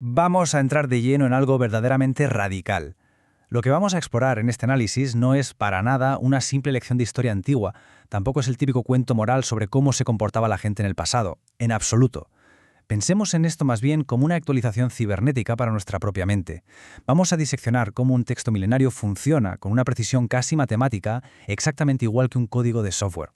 Vamos a entrar de lleno en algo verdaderamente radical. Lo que vamos a explorar en este análisis no es para nada una simple lección de historia antigua, tampoco es el típico cuento moral sobre cómo se comportaba la gente en el pasado, en absoluto. Pensemos en esto más bien como una actualización cibernética para nuestra propia mente. Vamos a diseccionar cómo un texto milenario funciona con una precisión casi matemática, exactamente igual que un código de software.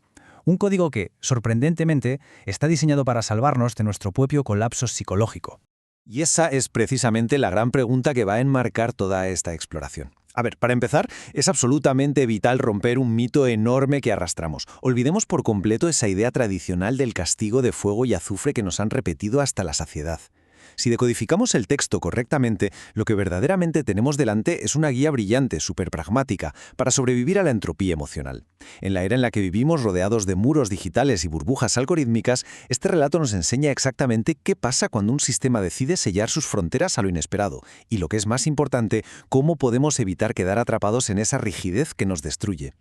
Un código que, sorprendentemente, está diseñado para salvarnos de nuestro propio colapso psicológico. Y esa es precisamente la gran pregunta que va a enmarcar toda esta exploración. A ver, para empezar, es absolutamente vital romper un mito enorme que arrastramos. Olvidemos por completo esa idea tradicional del castigo de fuego y azufre que nos han repetido hasta la saciedad. Si decodificamos el texto correctamente, lo que verdaderamente tenemos delante es una guía brillante, súper pragmática, para sobrevivir a la entropía emocional. En la era en la que vivimos rodeados de muros digitales y burbujas algorítmicas, este relato nos enseña exactamente qué pasa cuando un sistema decide sellar sus fronteras a lo inesperado, y lo que es más importante, cómo podemos evitar quedar atrapados en esa rigidez que nos destruye.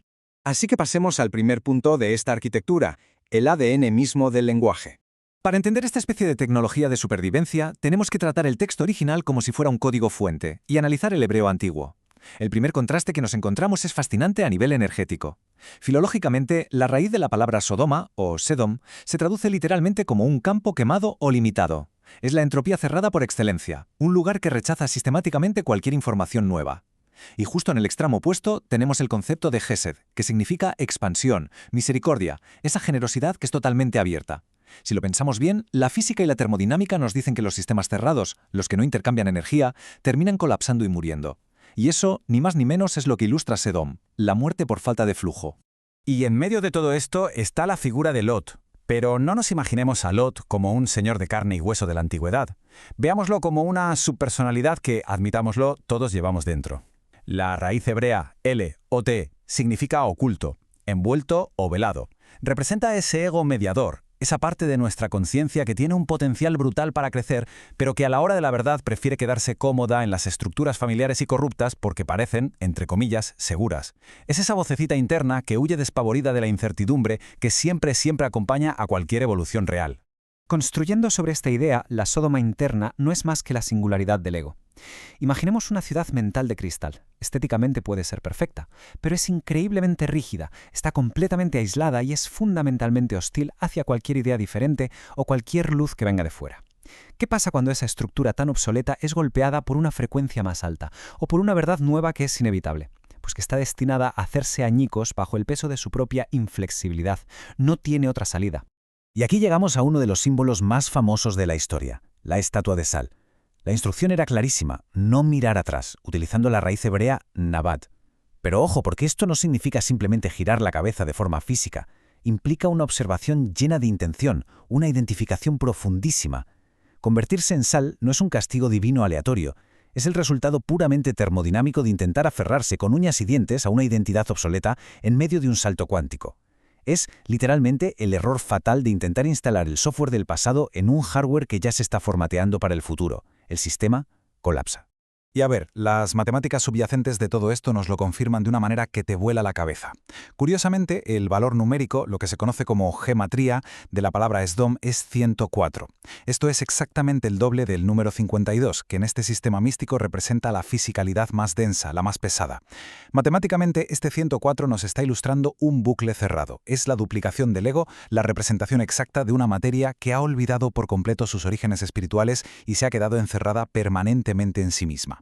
Así que pasemos al primer punto de esta arquitectura, el ADN mismo del lenguaje. Para entender esta especie de tecnología de supervivencia, tenemos que tratar el texto original como si fuera un código fuente y analizar el hebreo antiguo. El primer contraste que nos encontramos es fascinante a nivel energético. Filológicamente, la raíz de la palabra Sodoma, o Sedom, se traduce literalmente como un campo quemado o limitado. Es la entropía cerrada por excelencia, un lugar que rechaza sistemáticamente cualquier información nueva. Y justo en el extremo opuesto tenemos el concepto de Gesed, que significa expansión, misericordia, esa generosidad que es totalmente abierta. Si lo pensamos bien, la física y la termodinámica nos dicen que los sistemas cerrados, los que no intercambian energía, terminan colapsando y muriendo. Y eso, ni más ni menos, es lo que ilustra Sedom, la muerte por falta de flujo. Y en medio de todo esto está la figura de Lot. Pero no nos imaginemos a Lot como un señor de carne y hueso de la antigüedad. Veámoslo como una subpersonalidad que, admitámoslo, todos llevamos dentro. La raíz hebrea L-O-T significa oculto, envuelto o velado. Representa ese ego mediador, esa parte de nuestra conciencia que tiene un potencial brutal para crecer, pero que a la hora de la verdad prefiere quedarse cómoda en las estructuras familiares y corruptas porque parecen, entre comillas, seguras. Es esa vocecita interna que huye despavorida de la incertidumbre que siempre acompaña a cualquier evolución real. Construyendo sobre esta idea, la Sódoma interna no es más que la singularidad del ego. Imaginemos una ciudad mental de cristal. Estéticamente puede ser perfecta, pero es increíblemente rígida, está completamente aislada y es fundamentalmente hostil hacia cualquier idea diferente o cualquier luz que venga de fuera. ¿Qué pasa cuando esa estructura tan obsoleta es golpeada por una frecuencia más alta o por una verdad nueva que es inevitable? Pues que está destinada a hacerse añicos bajo el peso de su propia inflexibilidad. No tiene otra salida. Y aquí llegamos a uno de los símbolos más famosos de la historia, la estatua de sal. La instrucción era clarísima, no mirar atrás, utilizando la raíz hebrea nabat. Pero ojo, porque esto no significa simplemente girar la cabeza de forma física. Implica una observación llena de intención, una identificación profundísima. Convertirse en sal no es un castigo divino aleatorio, es el resultado puramente termodinámico de intentar aferrarse con uñas y dientes a una identidad obsoleta en medio de un salto cuántico. Es, literalmente, el error fatal de intentar instalar el software del pasado en un hardware que ya se está formateando para el futuro. El sistema colapsa. Y a ver, las matemáticas subyacentes de todo esto nos lo confirman de una manera que te vuela la cabeza. Curiosamente, el valor numérico, lo que se conoce como gematría, de la palabra Sdom es 104. Esto es exactamente el doble del número 52, que en este sistema místico representa la fisicalidad más densa, la más pesada. Matemáticamente, este 104 nos está ilustrando un bucle cerrado. Es la duplicación del ego, la representación exacta de una materia que ha olvidado por completo sus orígenes espirituales y se ha quedado encerrada permanentemente en sí misma.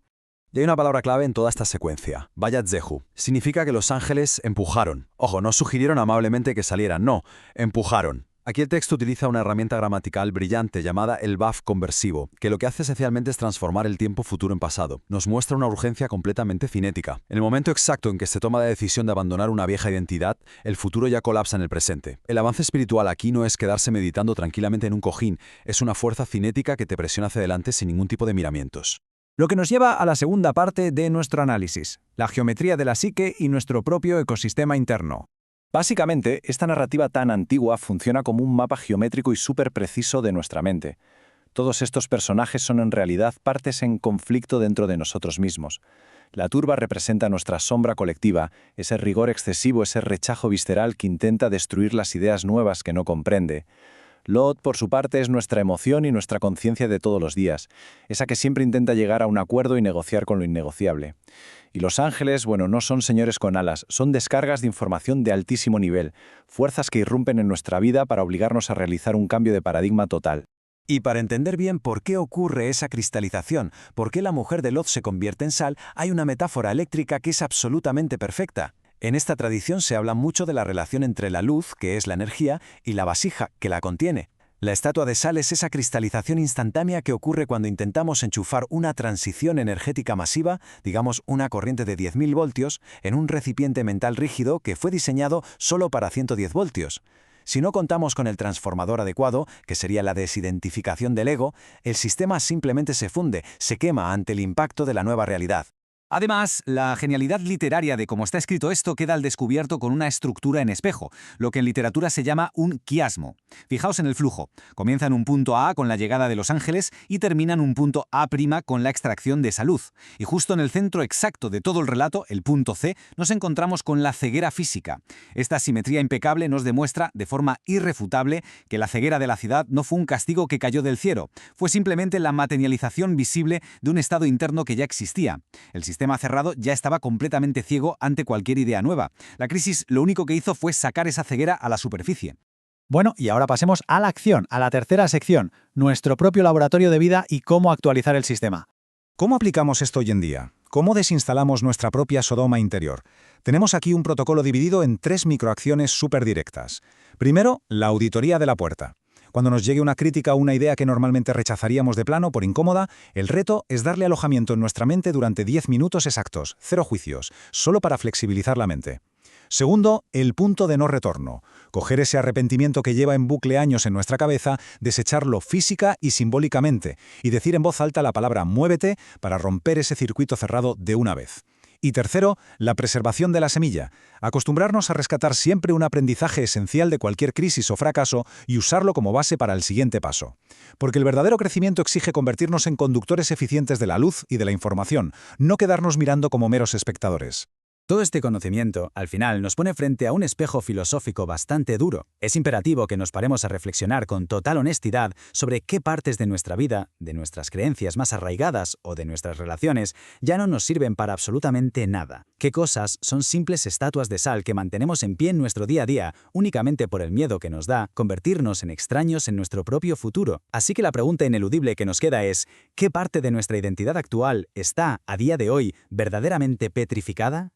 Y hay una palabra clave en toda esta secuencia, Vayatzehu. Significa que los ángeles empujaron. Ojo, no sugirieron amablemente que salieran, no, empujaron. Aquí el texto utiliza una herramienta gramatical brillante llamada el VAF conversivo, que lo que hace esencialmente es transformar el tiempo futuro en pasado. Nos muestra una urgencia completamente cinética. En el momento exacto en que se toma la decisión de abandonar una vieja identidad, el futuro ya colapsa en el presente. El avance espiritual aquí no es quedarse meditando tranquilamente en un cojín, es una fuerza cinética que te presiona hacia adelante sin ningún tipo de miramientos. Lo que nos lleva a la segunda parte de nuestro análisis, la geometría de la psique y nuestro propio ecosistema interno. Básicamente, esta narrativa tan antigua funciona como un mapa geométrico y súper preciso de nuestra mente. Todos estos personajes son en realidad partes en conflicto dentro de nosotros mismos. La turba representa nuestra sombra colectiva, ese rigor excesivo, ese rechazo visceral que intenta destruir las ideas nuevas que no comprende. Lot, por su parte, es nuestra emoción y nuestra conciencia de todos los días, esa que siempre intenta llegar a un acuerdo y negociar con lo innegociable. Y los ángeles, bueno, no son señores con alas, son descargas de información de altísimo nivel, fuerzas que irrumpen en nuestra vida para obligarnos a realizar un cambio de paradigma total. Y para entender bien por qué ocurre esa cristalización, por qué la mujer de Lot se convierte en sal, hay una metáfora eléctrica que es absolutamente perfecta. En esta tradición se habla mucho de la relación entre la luz, que es la energía, y la vasija, que la contiene. La estatua de sal es esa cristalización instantánea que ocurre cuando intentamos enchufar una transición energética masiva, digamos una corriente de 10.000 voltios, en un recipiente mental rígido que fue diseñado solo para 110 voltios. Si no contamos con el transformador adecuado, que sería la desidentificación del ego, el sistema simplemente se funde, se quema ante el impacto de la nueva realidad. Además, la genialidad literaria de cómo está escrito esto queda al descubierto con una estructura en espejo, lo que en literatura se llama un quiasmo. Fijaos en el flujo. Comienza en un punto A con la llegada de los ángeles y termina en un punto A' con la extracción de esa luz. Y justo en el centro exacto de todo el relato, el punto C, nos encontramos con la ceguera física. Esta simetría impecable nos demuestra de forma irrefutable que la ceguera de la ciudad no fue un castigo que cayó del cielo, fue simplemente la materialización visible de un estado interno que ya existía. El sistema cerrado ya estaba completamente ciego ante cualquier idea nueva. La crisis lo único que hizo fue sacar esa ceguera a la superficie. Bueno, y ahora pasemos a la acción, a la tercera sección, nuestro propio laboratorio de vida y cómo actualizar el sistema. ¿Cómo aplicamos esto hoy en día? ¿Cómo desinstalamos nuestra propia Sodoma interior? Tenemos aquí un protocolo dividido en 3 microacciones súper directas. Primero, la auditoría de la puerta. Cuando nos llegue una crítica o una idea que normalmente rechazaríamos de plano por incómoda, el reto es darle alojamiento en nuestra mente durante 10 minutos exactos, 0 juicios, solo para flexibilizar la mente. Segundo, el punto de no retorno. Coger ese arrepentimiento que lleva en bucle años en nuestra cabeza, desecharlo física y simbólicamente, y decir en voz alta la palabra «muévete» para romper ese circuito cerrado de una vez. Y tercero, la preservación de la semilla. Acostumbrarnos a rescatar siempre un aprendizaje esencial de cualquier crisis o fracaso y usarlo como base para el siguiente paso. Porque el verdadero crecimiento exige convertirnos en conductores eficientes de la luz y de la información, no quedarnos mirando como meros espectadores. Todo este conocimiento, al final, nos pone frente a un espejo filosófico bastante duro. Es imperativo que nos paremos a reflexionar con total honestidad sobre qué partes de nuestra vida, de nuestras creencias más arraigadas o de nuestras relaciones, ya no nos sirven para absolutamente nada. Qué cosas son simples estatuas de sal que mantenemos en pie en nuestro día a día, únicamente por el miedo que nos da convertirnos en extraños en nuestro propio futuro. Así que la pregunta ineludible que nos queda es, ¿qué parte de nuestra identidad actual está, a día de hoy, verdaderamente petrificada?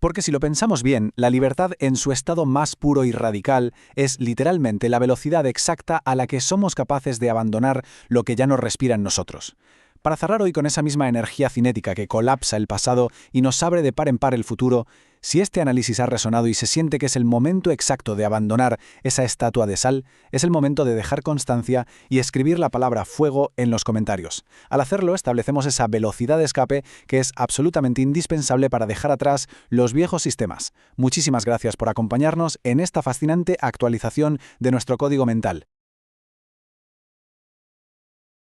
Porque si lo pensamos bien, la libertad en su estado más puro y radical es literalmente la velocidad exacta a la que somos capaces de abandonar lo que ya no respira en nosotros. Para cerrar hoy con esa misma energía cinética que colapsa el pasado y nos abre de par en par el futuro, si este análisis ha resonado y se siente que es el momento exacto de abandonar esa estatua de sal, es el momento de dejar constancia y escribir la palabra fuego en los comentarios. Al hacerlo, establecemos esa velocidad de escape que es absolutamente indispensable para dejar atrás los viejos sistemas. Muchísimas gracias por acompañarnos en esta fascinante actualización de nuestro código mental.